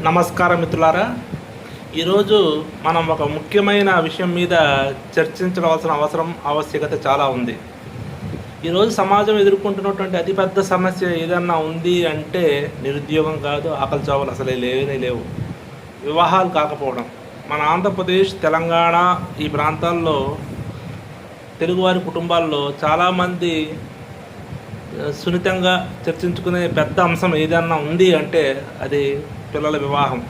నమస్కారం మిత్రులారా. ఈరోజు మనం ఒక ముఖ్యమైన విషయం మీద చర్చించవలసిన ఆవశ్యకత చాలా ఉంది. ఈరోజు సమాజం ఎదుర్కొంటున్నటువంటి అతిపెద్ద సమస్య ఏదన్నా ఉంది అంటే నిరుద్యోగం కాదు, ఆకలి చావులు అసలే లేవనే లేవు, వివాహాలు కాకపోవడం. మన ఆంధ్రప్రదేశ్, తెలంగాణ ఈ ప్రాంతాల్లో తెలుగువారి కుటుంబాల్లో చాలామంది సున్నితంగా చర్చించుకునే పెద్ద అంశం ఏదన్నా ఉంది అంటే అది పిల్లల వివాహం.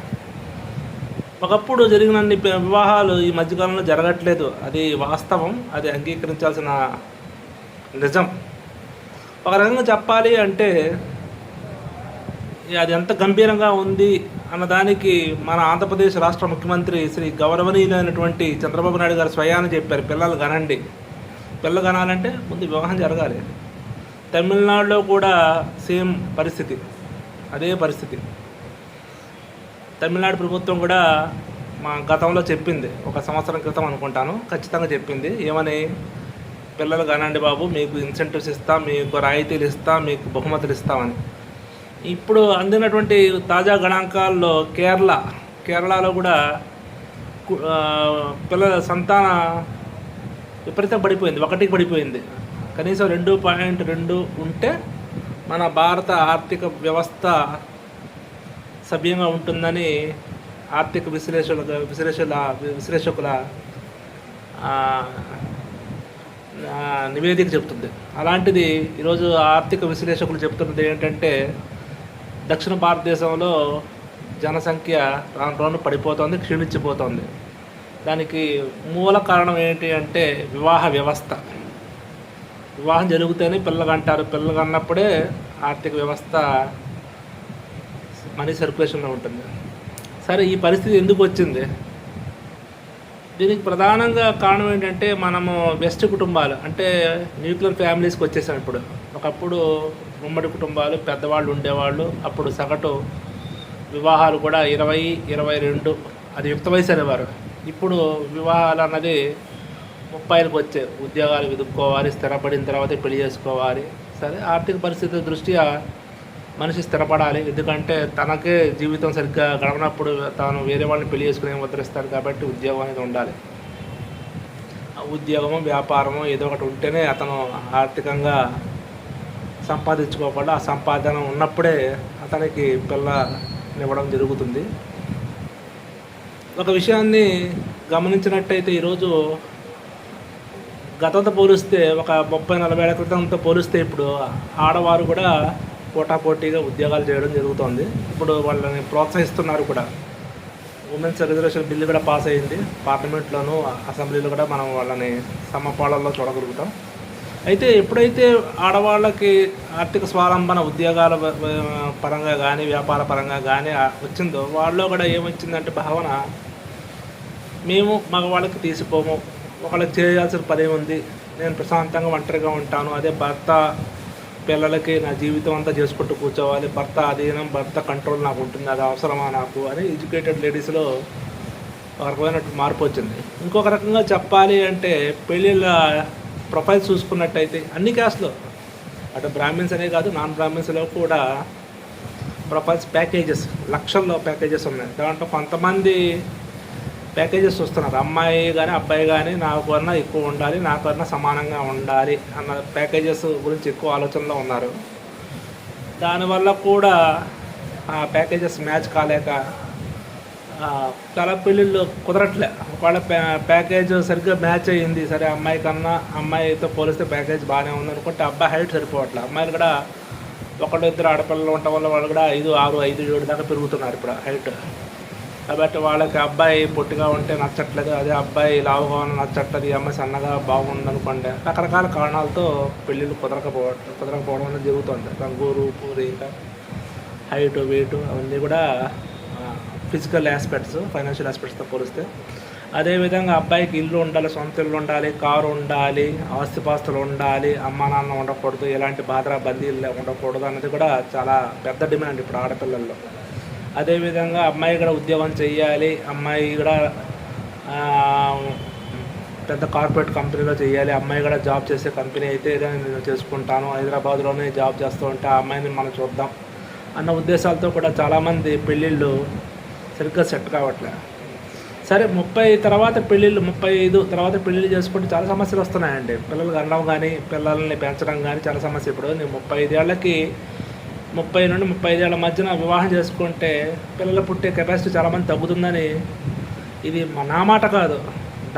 ఒకప్పుడు జరిగినన్ని వివాహాలు ఈ మధ్యకాలంలో జరగట్లేదు, అది వాస్తవం, అది అంగీకరించాల్సిన నిజం. ఒక రకంగా చెప్పాలి అంటే అది ఎంత గంభీరంగా ఉంది అన్నదానికి మన ఆంధ్రప్రదేశ్ రాష్ట్ర ముఖ్యమంత్రి శ్రీ గౌరవనీయులైనటువంటి చంద్రబాబు నాయుడు గారు స్వయాన్ని చెప్పారు, పిల్లలు కనండి. పిల్లలు కనాలంటే ముందు వివాహం జరగాలి. తమిళనాడులో కూడా సేమ్ పరిస్థితి, అదే పరిస్థితి. తమిళనాడు ప్రభుత్వం కూడా మా గతంలో చెప్పింది, ఒక సంవత్సరం క్రితం అనుకుంటాను, ఖచ్చితంగా చెప్పింది ఏమని, పిల్లలు కనండి బాబు, మీకు ఇన్సెంటివ్స్ ఇస్తాం, మీకు రాయితీలు ఇస్తాం, మీకు బహుమతులు ఇస్తామని. ఇప్పుడు అందినటువంటి తాజా గణాంకాల్లో కేరళలో కూడా పిల్లల సంతాన విపరీతం పడిపోయింది, 1కి పడిపోయింది. కనీసం 2.2 ఉంటే మన భారత ఆర్థిక వ్యవస్థ సభ్యంగా ఉంటుందని ఆర్థిక విశ్లేషకుల నివేదిక చెబుతుంది. అలాంటిది ఈరోజు ఆర్థిక విశ్లేషకులు చెబుతున్నది ఏంటంటే దక్షిణ భారతదేశంలో జనసంఖ్య రాను రాను పడిపోతుంది, క్షీణించిపోతుంది. దానికి మూల కారణం ఏంటి అంటే వివాహ వ్యవస్థ. వివాహం జరిగితేనే పిల్లలు అంటారు, పిల్లలు అన్నప్పుడే ఆర్థిక వ్యవస్థ మనీ సర్క్యులేషన్లో ఉంటుంది. సరే, ఈ పరిస్థితి ఎందుకు వచ్చింది? దీనికి ప్రధానంగా కారణం ఏంటంటే మనము వెస్ట్ కుటుంబాలు అంటే న్యూక్లియర్ ఫ్యామిలీస్కి వచ్చేసాం ఇప్పుడు. ఒకప్పుడు ఉమ్మడి కుటుంబాలు, పెద్దవాళ్ళు ఉండేవాళ్ళు. అప్పుడు సగటు వివాహాలు కూడా 20-22 అది యుక్త వయసు అనేవారు. ఇప్పుడు వివాహాలు అన్నది 30లకు వచ్చే, ఉద్యోగాలు వెతుక్కోవాలి, స్థిరపడిన తర్వాత పెళ్లి చేసుకోవాలి. సరే, ఆర్థిక పరిస్థితి దృష్ట్యా మనిషి స్థిరపడాలి, ఎందుకంటే తనకే జీవితం సరిగ్గా గడవనప్పుడు తాను వేరే వాళ్ళని పెళ్లి చేసుకుని ముద్రిస్తాడు. కాబట్టి ఉద్యోగం అనేది ఉండాలి. ఉద్యోగము, వ్యాపారము ఏదో ఒకటి ఉంటేనే అతను ఆర్థికంగా సంపాదించుకోకుండా, ఆ సంపాదన ఉన్నప్పుడే అతనికి పిల్లనివ్వడం జరుగుతుంది. ఒక విషయాన్ని గమనించినట్టయితే ఈరోజు గతంతో పోలిస్తే, ఒక 30-40 ఏళ్ల క్రితంతో పోలిస్తే ఇప్పుడు ఆడవారు కూడా పోటాపోటీగా ఉద్యోగాలు చేయడం జరుగుతోంది. ఇప్పుడు వాళ్ళని ప్రోత్సహిస్తున్నారు కూడా. ఉమెన్స్ రిజర్వేషన్ బిల్లు కూడా పాస్ అయ్యింది పార్లమెంట్లోనూ, అసెంబ్లీలో కూడా మనం వాళ్ళని సమపాళల్లో చూడగలుగుతాం. అయితే ఎప్పుడైతే ఆడవాళ్ళకి ఆర్థిక స్వావలంబన ఉద్యోగాల పరంగా కానీ వ్యాపార పరంగా కానీ వచ్చిందో, వాళ్ళలో కూడా ఏమొచ్చిందంటే భావన, మేము మగవాళ్ళకి తీసిపోము, ఒకళ్ళకి చేయాల్సిన పని ఉంది, నేను ప్రశాంతంగా ఒంటరిగా ఉంటాను, అదే భర్త పిల్లలకి నా జీవితం అంతా చేసుకుంటూ కూర్చోవాలి, భర్త అధీనం, భర్త కంట్రోల్ నాకు ఉంటుంది, అది అవసరమా నాకు అని ఎడ్యుకేటెడ్ లేడీస్లో ఒక రకమైన మార్పు వచ్చింది. ఇంకొక రకంగా చెప్పాలి అంటే పెళ్ళిళ్ళ ప్రొఫైల్స్ చూసుకున్నట్టయితే అన్ని క్యాస్ట్లో, అటు బ్రాహ్మిన్స్ అనే కాదు, నాన్ బ్రాహ్మిన్స్లో కూడా ప్రొఫైల్స్ ప్యాకేజెస్, లక్షల్లో ప్యాకేజెస్ ఉన్నాయి. దాంట్లో కొంతమంది ప్యాకేజెస్ వస్తున్నారు, అమ్మాయి కానీ అబ్బాయి కానీ నాకన్నా ఎక్కువ ఉండాలి, నాకన్నా సమానంగా ఉండాలి అన్న ప్యాకేజెస్ గురించి ఎక్కువ ఆలోచనలో ఉన్నారు. దానివల్ల కూడా ఆ ప్యాకేజెస్ మ్యాచ్ కాలేక చాలా పెళ్ళిళ్ళు కుదరట్లే. ఒకవేళ ప్యాకేజ్ సరిగ్గా మ్యాచ్ అయ్యింది, సరే అమ్మాయితో పోలిస్తే ప్యాకేజ్ బాగానే ఉంది అనుకుంటే అబ్బాయి హైట్ సరిపోవట్లే. అమ్మాయిలు కూడా 1-2 ఆడపిల్లలు ఉండటం వల్ల వాళ్ళు కూడా 5, 6, 5, 7 దాకా పెరుగుతున్నారు ఇప్పుడు హైట్. కాబట్టి వాళ్ళకి అబ్బాయి పొట్టిగా ఉంటే నచ్చట్లేదు, అదే అబ్బాయి లావుగా ఉన్న నచ్చట్లేదు, ఈ అమ్మాయి సన్నగా బాగుందనుకోండి. రకరకాల కారణాలతో పెళ్ళిళ్ళు కుదరకపోవడం అనేది జరుగుతుంది. రంగు, రూపు, రేఖ, హైటు, వెయిట్ అవన్నీ కూడా ఫిజికల్ ఆస్పెక్ట్స్, ఫైనాన్షియల్ ఆస్పెక్ట్స్తో పోలిస్తే. అదేవిధంగా అబ్బాయికి ఇల్లు ఉండాలి, సొంత ఇల్లు ఉండాలి, కారు ఉండాలి, ఆస్తిపాస్తులు ఉండాలి, అమ్మా నాన్న ఉండకూడదు, ఎలాంటి బాధ బందీలు ఉండకూడదు అన్నది కూడా చాలా పెద్ద డిమాండ్ ఇప్పుడు ఆడపిల్లల్లో. అదేవిధంగా అమ్మాయి కూడా ఉద్యోగం చేయాలి, అమ్మాయి కూడా పెద్ద కార్పొరేట్ కంపెనీలో చేయాలి, అమ్మాయి కూడా జాబ్ చేసే కంపెనీ అయితే నేను చేసుకుంటాను, హైదరాబాద్లోనే జాబ్ చేస్తూ ఉంటే ఆ అమ్మాయిని మనం చూద్దాం అన్న ఉద్దేశాలతో కూడా చాలామంది పెళ్ళిళ్ళు సరిగ్గా సెట్ కావట్లే. సరే 30 తర్వాత పెళ్ళిళ్ళు, 35 తర్వాత పెళ్ళిళ్ళు చేసుకుంటే చాలా సమస్యలు వస్తున్నాయండి. పిల్లలు కనడం కానీ పిల్లల్ని పెంచడం కానీ చాలా సమస్య. ఇప్పుడు నేను 35 ఏళ్ళకి 30 నుండి 35 ఏళ్ళ మధ్యన వివాహం చేసుకుంటే పిల్లలు పుట్టే కెపాసిటీ చాలామంది తగ్గుతుందని, ఇది నా మాట కాదు,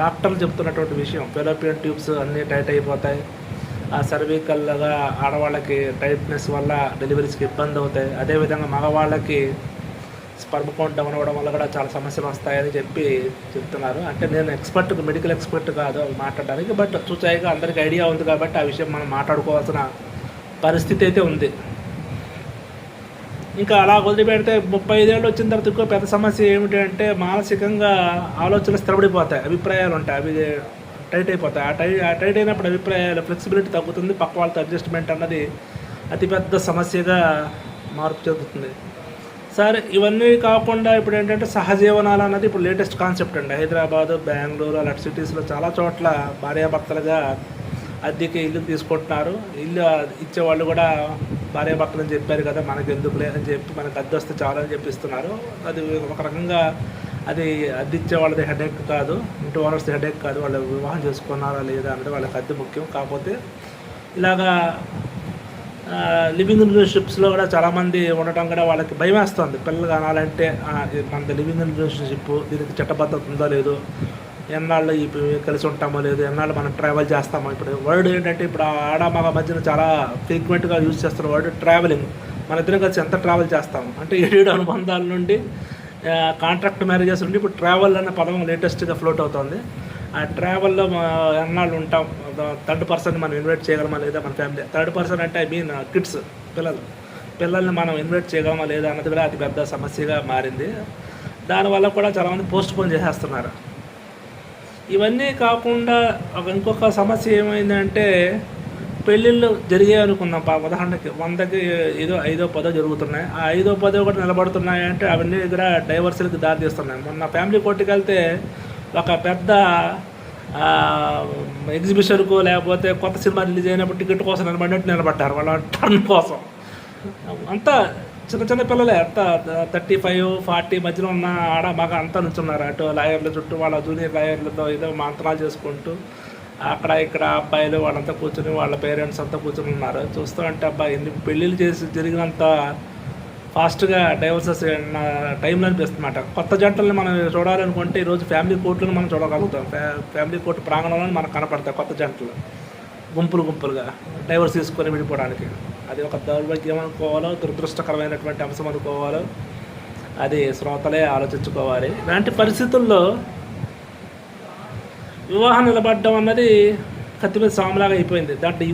డాక్టర్లు చెప్తున్నటువంటి విషయం. ఫెలోపియన్ ట్యూబ్స్ అన్నీ టైట్ అయిపోతాయి, ఆ సర్వికల్గా ఆడవాళ్ళకి టైట్నెస్ వల్ల డెలివరీస్కి ఇబ్బంది అవుతాయి. అదేవిధంగా మగవాళ్ళకి స్పర్మ్ కౌంట్ డౌన్ అవ్వడం వల్ల కూడా చాలా సమస్యలు వస్తాయని చెప్తున్నారు. అంటే నేను మెడికల్ ఎక్స్పర్ట్ కాదు మాట్లాడడానికి, బట్ చూచాయిగా అందరికీ ఐడియా ఉంది కాబట్టి ఆ విషయం మనం మాట్లాడుకోవాల్సిన పరిస్థితి అయితే ఉంది. ఇంకా అలా వదిలిపెడితే 35 ఏళ్ళు వచ్చిన తర్వాత ఇంకో పెద్ద సమస్య ఏమిటి అంటే మానసికంగా ఆలోచనలు స్థిరపడిపోతాయి, అభిప్రాయాలు ఉంటాయి, అవి టైట్ అయిపోతాయి. ఆ టైట్ అయినప్పుడు అభిప్రాయాలు ఫ్లెక్సిబిలిటీ తగ్గుతుంది, పక్క వాళ్ళతో అడ్జస్ట్మెంట్ అన్నది అతిపెద్ద సమస్యగా మార్పు చెందుతుంది. సరే, ఇవన్నీ కాకుండా ఇప్పుడు ఏంటంటే సహజీవనాలు అన్నది ఇప్పుడు లేటెస్ట్ కాన్సెప్ట్ అండి. హైదరాబాదు, బెంగళూరు అలాంటి సిటీస్లో చాలా చోట్ల భార్యాభర్తలుగా అద్దెకి ఇల్లు తీసుకుంటున్నారు. ఇల్లు ఇచ్చేవాళ్ళు కూడా భార్యాభర్తలని చెప్పారు కదా, మనకి ఎందుకులే అని చెప్పి మనకు అద్దె వస్తే చాలని చెప్పిస్తున్నారు. అది ఒక రకంగా అది అద్దె ఇచ్చే వాళ్ళది హెడేక్ కాదు, ఇంటి ఓనర్స్ హెడేక్ కాదు, వాళ్ళు వివాహం చేసుకున్నారా లేదా అనేది వాళ్ళకి అద్దె ముఖ్యం. కాకపోతే ఇలాగా లివింగ్ రిలేషన్షిప్స్లో కూడా చాలామంది ఉండటం కూడా వాళ్ళకి భయం వేస్తుంది. పిల్లలు కానాలంటే మనది లివింగ్ రిలేషన్షిప్, దీనికి చట్టబద్ధత ఉందో లేదో, ఎన్నాళ్ళు కలిసి ఉంటామో లేదు, ఎన్నాళ్ళు మనం ట్రావెల్ చేస్తామో. ఇప్పుడు వర్డ్ ఏంటంటే ఇప్పుడు ఆడ మగ మధ్యన చాలా ఫ్రీక్వెంట్గా యూజ్ చేస్తున్న వర్డ్ ట్రావెలింగ్. మన ఇద్దరం కలిసి ఎంత ట్రావెల్ చేస్తాము అంటే 7 అనుబంధాల నుండి కాంట్రాక్ట్ మ్యారేజెస్ నుండి ఇప్పుడు ట్రావెల్ అన్న పదం లేటెస్ట్గా ఫ్లోట్ అవుతుంది. ఆ ట్రావెల్లో ఎన్నాళ్ళు ఉంటాం, థర్డ్ పర్సన్ మనం ఇన్వైట్ చేయగలమా లేదా, మన ఫ్యామిలీ థర్డ్ పర్సన్ అంటే ఐ మీన్ కిడ్స్, పిల్లల్ని మనం ఇన్వైట్ చేయగలమా లేదా అన్నది కూడా అతి పెద్ద సమస్యగా మారింది. దానివల్ల కూడా చాలామంది పోస్ట్ పోన్ చేసేస్తున్నారు. ఇవన్నీ కాకుండా ఇంకొక సమస్య ఏమైందంటే పెళ్ళిళ్ళు జరిగాయి అనుకుందాం, ఉదాహరణకి 100కి ఏదో 5-10 జరుగుతున్నాయి. ఆ 5-10 కూడా నిలబడుతున్నాయి అంటే అవన్నీ దగ్గర డైవర్సల్కి దారి తీస్తున్నాయి. మొన్న ఫ్యామిలీ కోర్టుకి వెళ్తే ఒక పెద్ద ఎగ్జిబిషన్కు లేకపోతే కొత్త సినిమా రిలీజ్ అయినప్పుడు టికెట్ కోసం నిలబడ్డారు వాళ్ళ టర్న్ కోసం. అంతా చిన్న పిల్లలే, అంతా 35-40 మధ్యలో ఉన్న ఆడ మగ అంతా నుంచున్నారు. అటు లాయర్ల చుట్టూ వాళ్ళ జూనియర్ లాయర్లతో ఏదో మంత్రాలు చేసుకుంటూ అక్కడ ఇక్కడ అబ్బాయిలు వాళ్ళంతా కూర్చొని వాళ్ళ పేరెంట్స్ అంతా కూర్చొని ఉన్నారు. చూస్తూ అంటే అబ్బాయి ఎన్ని పెళ్ళిళ్ళు చేసి జరిగినంత ఫాస్ట్గా డైవర్సెస్ టైంలో అనిపిస్తుందన్నమాట. కొత్త జంటల్ని మనం చూడాలనుకుంటే ఈరోజు ఫ్యామిలీ కోర్టులను మనం చూడగలుగుతాం. ఫ్యామిలీ కోర్టు ప్రాంగణంలో మనకు కనపడతాయి కొత్త జంటలు గుంపులుగా డైవర్స్ తీసుకొని విడిపోవడానికి. అది ఒక దౌర్భాగ్యం అనుకోవాలో, దురదృష్టకరమైనటువంటి అంశం అనుకోవాలో అది శ్రోతలే ఆలోచించుకోవాలి. ఇలాంటి పరిస్థితుల్లో వివాహం నిలబడడం అన్నది కత్తి మీద సాములాగా అయిపోయింది. దాంట్లో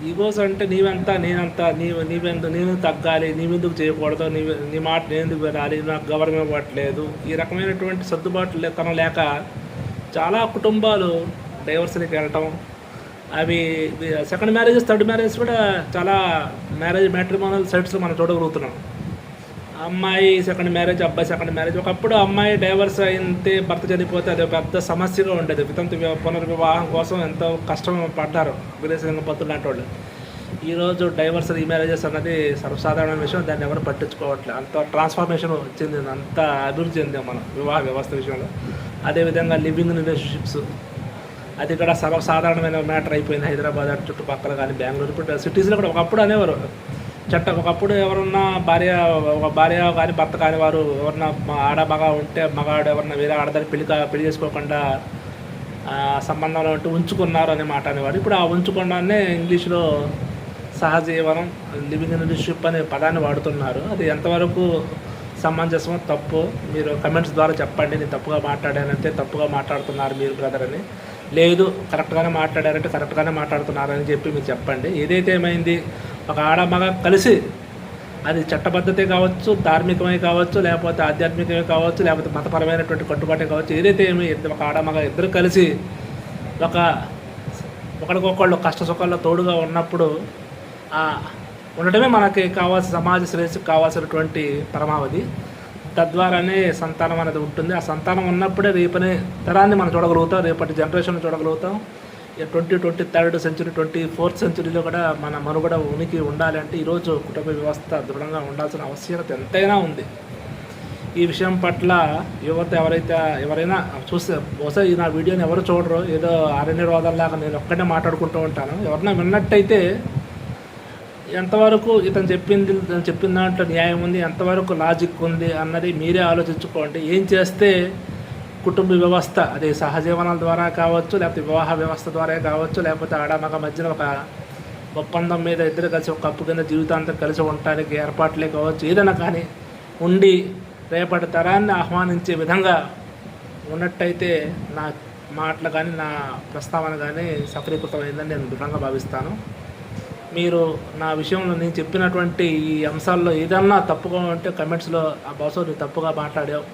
ఈగోస్ అంటే నీవెంత నేనంతా, నేను తగ్గాలి, నీవెందుకు చేయకూడదు, నీ మాట నేను ఎందుకు వినాలి, నాకు గౌరవం ఇవ్వట్లేదు, ఈ రకమైనటువంటి సర్దుబాట్లు లేక చాలా కుటుంబాలు డైవర్స్కి వెళ్ళటం. అవి సెకండ్ మ్యారేజెస్, థర్డ్ మ్యారేజెస్ కూడా చాలా మ్యాట్రిమోనల్ సైట్స్లో మనం చూడగలుగుతున్నాం. అమ్మాయి సెకండ్ మ్యారేజ్, అబ్బాయి సెకండ్ మ్యారేజ్. ఒకప్పుడు అమ్మాయి డైవర్స్ అయితే భర్త చనిపోతే అది పెద్ద సమస్యగా ఉండేది. వితంతు పునర్వివాహం కోసం ఎంతో కష్టం పడ్డారు విదేశలింగ పంతులు లాంటి వాళ్ళు. ఈరోజు డైవర్స్ రీమ్యారేజెస్ అన్నది సర్వసాధారణ విషయం, దాన్ని ఎవరు పట్టించుకోవట్లేదు. అంత ట్రాన్స్ఫర్మేషన్ వచ్చింది, అంత అభివృద్ధి చెందాం మనం వివాహ వ్యవస్థ విషయంలో. అదేవిధంగా లివింగ్ రిలేషన్షిప్స్ అది కూడా సర్వసాధారణమైన మ్యాటర్ అయిపోయింది. హైదరాబాద్ అటు చుట్టుపక్కల కానీ బెంగళూరు, ఇప్పుడు సిటీస్లో కూడా ఒకప్పుడు అనేవారు ఒకప్పుడు ఎవరన్నా భార్య కానీ భర్త కాని వారు ఎవరన్నా ఆడ మగ ఉంటే మగాడు ఎవరన్నా వేరే ఆడదాన్ని పెళ్లి చేసుకోకుండా సంబంధంలో ఉంటే ఉంచుకున్నారు అనే మాట అనేవారు. ఇప్పుడు ఆ ఉంచుకున్నానే ఇంగ్లీష్లో సహజీవనం, లివింగ్ రిలేషన్షిప్ అనే పదాన్ని వాడుతున్నారు. అది ఎంతవరకు సమంజసమో తప్పు మీరు కమెంట్స్ ద్వారా చెప్పండి. నేను తప్పుగా మాట్లాడానంటే తప్పుగా మాట్లాడుతున్నారు మీరు బ్రదర్ అని, లేదు కరెక్ట్గానే మాట్లాడారంటే కరెక్ట్గానే మాట్లాడుతున్నారని చెప్పి మీరు చెప్పండి. ఏదైతే ఏమైంది, ఒక ఆడ మగ కలిసి, అది చట్టబద్ధతే కావచ్చు, ధార్మికమే కావచ్చు, లేకపోతే ఆధ్యాత్మికమే కావచ్చు, లేకపోతే మతపరమైనటువంటి కట్టుబాటే కావచ్చు, ఏదైతే ఏమి ఒక ఆడ మగ ఇద్దరు కలిసి ఒకరికొకళ్ళు కష్ట సుఖాల్లో తోడుగా ఉన్నప్పుడు ఉండటమే మనకి కావాల్సిన సమాజ శ్రేయస్సుకు కావాల్సినటువంటి పరమావధి. తద్వారానే సంతానం అనేది ఉంటుంది. ఆ సంతానం ఉన్నప్పుడే రేపనే తరాన్ని మనం చూడగలుగుతాం, రేపటి జనరేషన్ చూడగలుగుతాం. 23rd సెంచురీ 24th సెంచురీలో కూడా మన మనుగడ ఉనికి ఉండాలి అంటే ఈరోజు కుటుంబ వ్యవస్థ దృఢంగా ఉండాల్సిన ఆవశ్యకత ఎంతైనా ఉంది. ఈ విషయం పట్ల యువత ఎవరైనా చూస్తే బహుశా ఈ నా వీడియోని ఎవరు చూడరు, ఏదో అరణ్య రోదల్లాగా నేను ఒక్కడే మాట్లాడుకుంటూ ఉంటాను. ఎవరైనా విన్నట్టయితే ఎంతవరకు ఇతను చెప్పిన దాంట్లో న్యాయం ఉంది, ఎంతవరకు లాజిక్ ఉంది అన్నది మీరే ఆలోచించుకోండి. ఏం చేస్తే కుటుంబ వ్యవస్థ, అది సహజీవనాల ద్వారా కావచ్చు, లేకపోతే వివాహ వ్యవస్థ ద్వారా కావచ్చు, లేకపోతే ఆడమగ మధ్యన ఒక ఒప్పందం మీద ఇద్దరు కలిసి ఒక కప్పు కింద జీవితాంతం కలిసి ఉండటానికి ఏర్పాట్లే కావచ్చు, ఏదైనా కానీ ఉండి రేపటి తరాన్ని ఆహ్వానించే విధంగా ఉన్నట్టయితే నా మాటలు కానీ నా ప్రస్తావన కానీ సఫలీకృతమైందని నేను దృఢంగా భావిస్తాను. మీరు నా విషయంలో నేను చెప్పినటువంటి ఈ అంశాల్లో ఏదన్నా తప్పుగా ఉంటే కమెంట్స్లో ఆ బహుశా నువ్వు తప్పుగా మాట్లాడావు,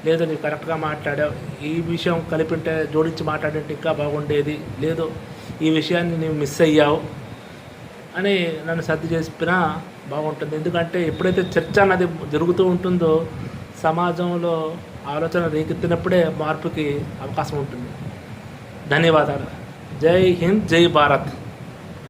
లేదు నీవు కరెక్ట్గా మాట్లాడావు, ఈ విషయం కలిపింటే జోడించి మాట్లాడింటే ఇంకా బాగుండేది, లేదు ఈ విషయాన్ని నీవు మిస్ అయ్యావు అని నన్ను సర్ది చేసినా బాగుంటుంది. ఎందుకంటే ఎప్పుడైతే చర్చ అన్నది జరుగుతూ ఉంటుందో సమాజంలో ఆలోచన రేకెత్తినప్పుడే మార్పుకి అవకాశం ఉంటుంది. ధన్యవాదాలు. జై హింద్, జై భారత్.